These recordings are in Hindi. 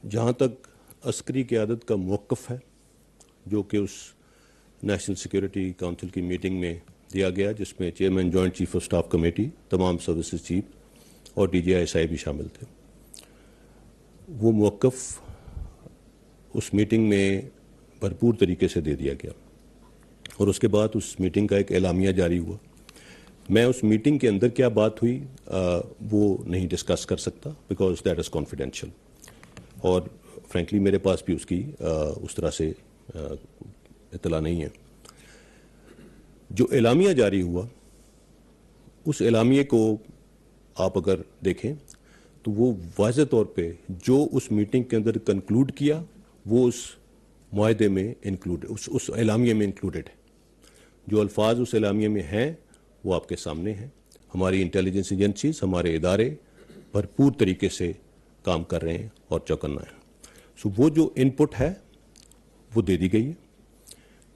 जहाँ तक अस्करी क़यादत का मौक़िफ़ है, जो कि उस नेशनल सिक्योरिटी काउंसिल की मीटिंग में दिया गया, जिसमें chairman joint chief of staff committee, तमाम सर्विसेज चीफ और DGI-SI भी शामिल थे, वो मौक़िफ़ उस मीटिंग में भरपूर तरीके से दे दिया गया और उसके बाद उस मीटिंग का एक एलामिया जारी हुआ। मैं उस मीटिंग के अंदर क्या बात हुई वो नहीं डिस्कस कर सकता, बिकॉज दैट इज़ कॉन्फिडेंशियल, और फ्रेंकली मेरे पास भी उसकी उस तरह से इतला नहीं है। जो एलामिया जारी हुआ, उस एलामिये को आप अगर देखें तो वो वाज़ेह तौर पे जो उस मीटिंग के अंदर कंक्लूड किया वो उस मुआहदे में इंक्लूड, उस एलामिये में इंक्लूडेड है। जो अल्फाज उस एलामिये में हैं वो आपके सामने हैं। हमारी इंटेलिजेंस एजेंसीज, हमारे इदारे भरपूर तरीके से काम कर रहे हैं और चौकन्ना है। सो वो जो इनपुट है वो दे दी गई है।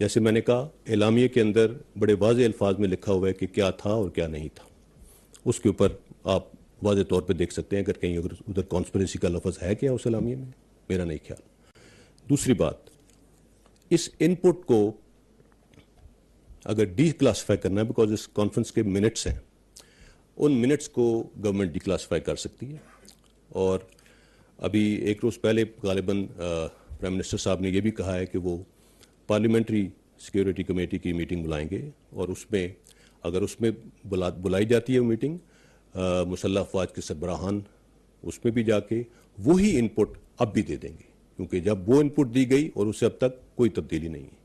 जैसे मैंने कहा, एलामिये के अंदर बड़े वाज़ेह अल्फाज में लिखा हुआ है कि क्या था और क्या नहीं था। उसके ऊपर आप वाज़ेह तौर पे देख सकते हैं अगर कहीं अगर उधर कॉन्स्पिरेसी का लफ्ज़ है क्या उस एलामिये में, मेरा नहीं ख्याल। दूसरी बात, इस इनपुट को अगर डीक्लासिफाई करना है, बिकॉज इस कॉन्फ्रेंस के मिनट्स हैं, उन मिनट्स को गवर्नमेंट डीक्लासिफाई कर सकती है। और अभी एक रोज़ पहले गालिबन प्राइम मिनिस्टर साहब ने यह भी कहा है कि वो पार्लियामेंट्री सिक्योरिटी कमेटी की मीटिंग बुलाएंगे और उसमें अगर उसमें बुलाई जाती है वो मीटिंग, मुसल्लह अफवाज के सरबराहान उसमें भी जाके वही इनपुट अब भी दे देंगे, क्योंकि जब वो इनपुट दी गई और उससे अब तक कोई तब्दीली नहीं है।